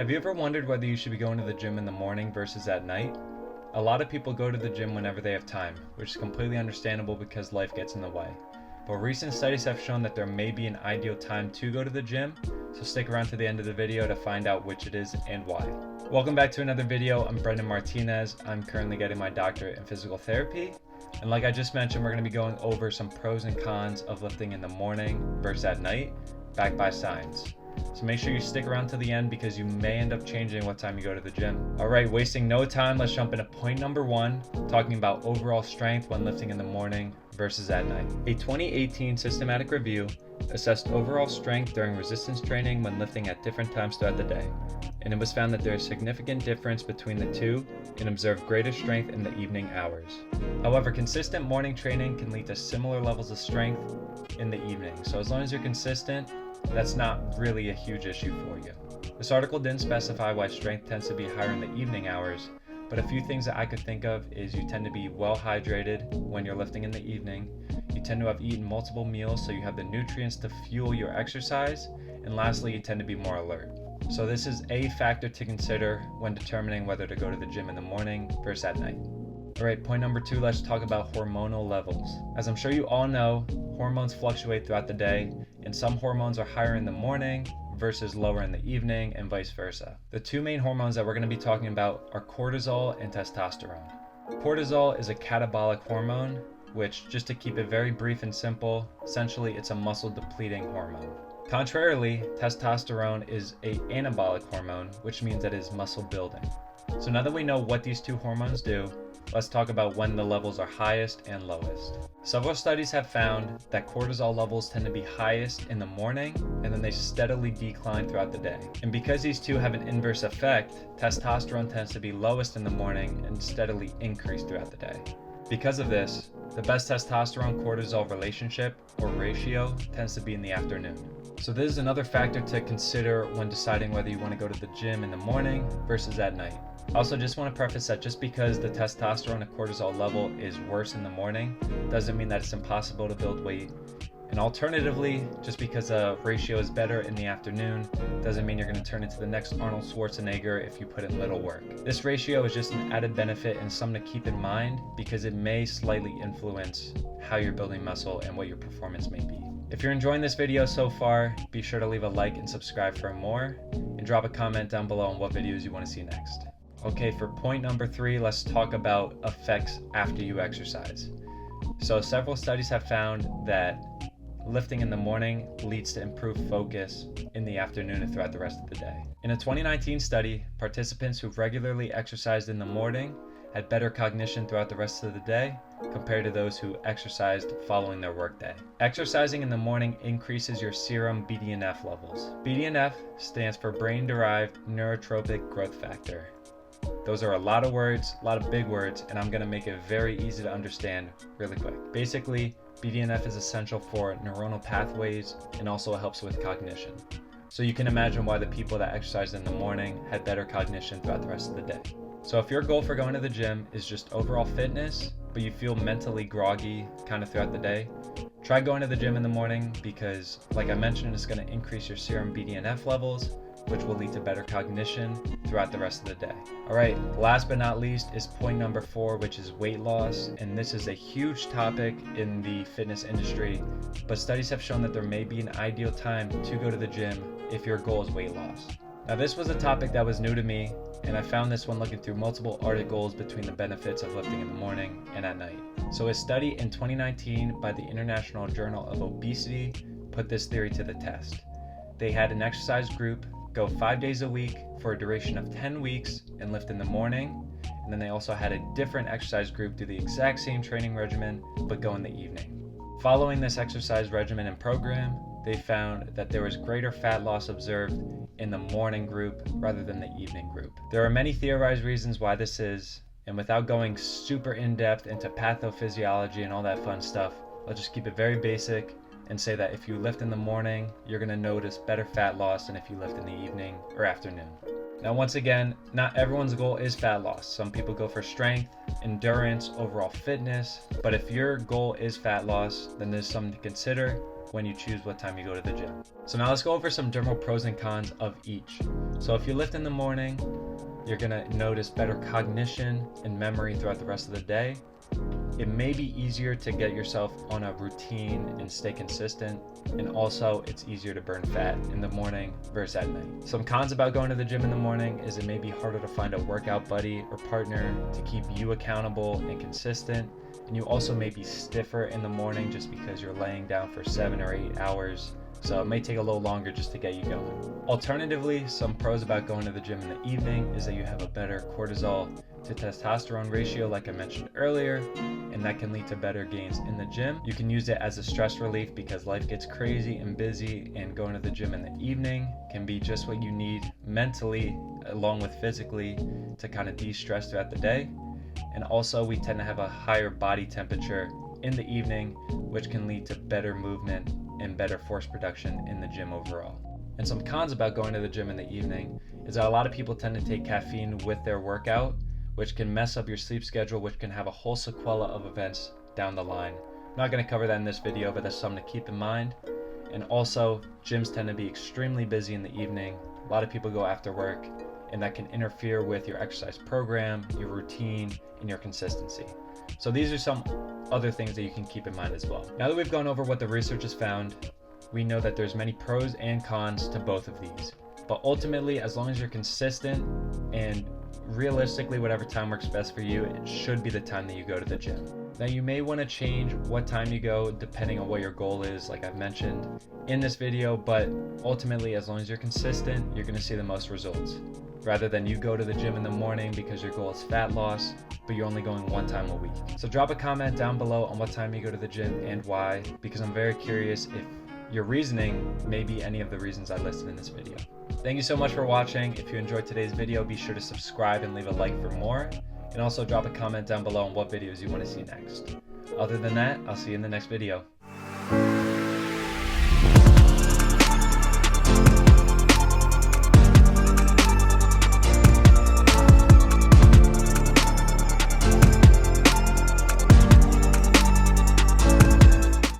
Have you ever wondered whether you should be going to the gym in the morning versus at night? A lot of people go to the gym whenever they have time, which is completely understandable because life gets in the way. But recent studies have shown that there may be an ideal time to go to the gym, so stick around to the end of the video to find out which it is and why. Welcome back to another video. I'm Brendan Martinez. I'm currently getting my doctorate in physical therapy. And like I just mentioned, we're going to be going over some pros and cons of lifting in the morning versus at night, backed by science. So make sure you stick around to the end because you may end up changing what time you go to the gym. Alright, wasting no time, let's jump into point number one, talking about overall strength when lifting in the morning versus at night. A 2018 systematic review assessed overall strength during resistance training when lifting at different times throughout the day, and it was found that there is significant difference between the two and observed greater strength in the evening hours. However, consistent morning training can lead to similar levels of strength in the evening, so as long as you're consistent, that's not really a huge issue for you. This article didn't specify why strength tends to be higher in the evening hours, but a few things that I could think of is you tend to be well hydrated when you're lifting in the evening, you tend to have eaten multiple meals so you have the nutrients to fuel your exercise, and lastly, you tend to be more alert. So this is a factor to consider when determining whether to go to the gym in the morning versus at night. Alright, point number two, let's talk about hormonal levels. As I'm sure you all know, hormones fluctuate throughout the day, and some hormones are higher in the morning versus lower in the evening, and vice versa. The two main hormones that we're going to be talking about are cortisol and testosterone. Cortisol is a catabolic hormone, which, just to keep it very brief and simple, essentially it's a muscle depleting hormone. Contrarily, testosterone is an anabolic hormone, which means that it is muscle building. So now that we know what these two hormones do, let's talk about when the levels are highest and lowest. Several studies have found that cortisol levels tend to be highest in the morning and then they steadily decline throughout the day. And because these two have an inverse effect, testosterone tends to be lowest in the morning and steadily increase throughout the day. Because of this, the best testosterone-cortisol relationship or ratio tends to be in the afternoon. So this is another factor to consider when deciding whether you want to go to the gym in the morning versus at night. I also just want to preface that just because the testosterone and cortisol level is worse in the morning doesn't mean that it's impossible to build weight. And alternatively, just because a ratio is better in the afternoon doesn't mean you're going to turn into the next Arnold Schwarzenegger if you put in little work. This ratio is just an added benefit and something to keep in mind because it may slightly influence how you're building muscle and what your performance may be. If you're enjoying this video so far, be sure to leave a like and subscribe for more, and drop a comment down below on what videos you want to see next. Okay, for point number three, let's talk about effects after you exercise. So several studies have found that lifting in the morning leads to improved focus in the afternoon and throughout the rest of the day. In a 2019 study, participants who regularly exercised in the morning had better cognition throughout the rest of the day compared to those who exercised following their workday. Exercising in the morning increases your serum BDNF levels. BDNF stands for brain-derived neurotrophic growth factor. Those are a lot of words, a lot of big words, and I'm going to make it very easy to understand really quick. Basically, BDNF is essential for neuronal pathways and also helps with cognition. So you can imagine why the people that exercised in the morning had better cognition throughout the rest of the day. So if your goal for going to the gym is just overall fitness, but you feel mentally groggy kind of throughout the day, try going to the gym in the morning because, like I mentioned, it's going to increase your serum BDNF levels, which will lead to better cognition throughout the rest of the day. Alright, last but not least is point number four, which is weight loss. And this is a huge topic in the fitness industry, but studies have shown that there may be an ideal time to go to the gym if your goal is weight loss. Now this was a topic that was new to me, and I found this when looking through multiple articles between the benefits of lifting in the morning and at night. So a study in 2019 by the International Journal of Obesity put this theory to the test. They had an exercise group go 5 days a week for a duration of 10 weeks and lift in the morning, and then they also had a different exercise group do the exact same training regimen but go in the evening. Following this exercise regimen and program, they found that there was greater fat loss observed in the morning group rather than the evening group. There are many theorized reasons why this is, and without going super in-depth into pathophysiology and all that fun stuff, let's just keep it very basic and say that if you lift in the morning, you're going to notice better fat loss than if you lift in the evening or afternoon. Now once again, not everyone's goal is fat loss. Some people go for strength, endurance, overall fitness, but if your goal is fat loss, then there's something to consider. when you choose what time you go to the gym. So now let's go over some general pros and cons of each. So if you lift in the morning, you're gonna notice better cognition and memory throughout the rest of the day. It may be easier to get yourself on a routine and stay consistent, and also it's easier to burn fat in the morning versus at night. Some cons about going to the gym in the morning is it may be harder to find a workout buddy or partner to keep you accountable and consistent, and you also may be stiffer in the morning just because you're laying down for 7 or 8 hours, so it may take a little longer just to get you going. Alternatively, some pros about going to the gym in the evening is that you have a better cortisol to testosterone ratio, like I mentioned earlier, and that can lead to better gains in the gym. You can use it as a stress relief because life gets crazy and busy, and going to the gym in the evening can be just what you need mentally along with physically to kind of de-stress throughout the day. And also we tend to have a higher body temperature in the evening, which can lead to better movement and better force production in the gym overall. And some cons about going to the gym in the evening is that a lot of people tend to take caffeine with their workout, which can mess up your sleep schedule, which can have a whole sequela of events down the line. I'm not going to cover that in this video, but that's something to keep in mind. And also, gyms tend to be extremely busy in the evening. A lot of people go after work, and that can interfere with your exercise program, your routine, and your consistency. So these are some other things that you can keep in mind as well. Now that we've gone over what the research has found, we know that there's many pros and cons to both of these. But ultimately, as long as you're consistent and realistically whatever time works best for you, it should be the time that you go to the gym. Now you may want to change what time you go depending on what your goal is, like I've mentioned in this video, but ultimately as long as you're consistent, you're going to see the most results. Rather than you go to the gym in the morning because your goal is fat loss, but you're only going one time a week. So drop a comment down below on what time you go to the gym and why, because I'm very curious if your reasoning may be any of the reasons I listed in this video. Thank you so much for watching. If you enjoyed today's video, be sure to subscribe and leave a like for more. And also drop a comment down below on what videos you want to see next. Other than that, I'll see you in the next video.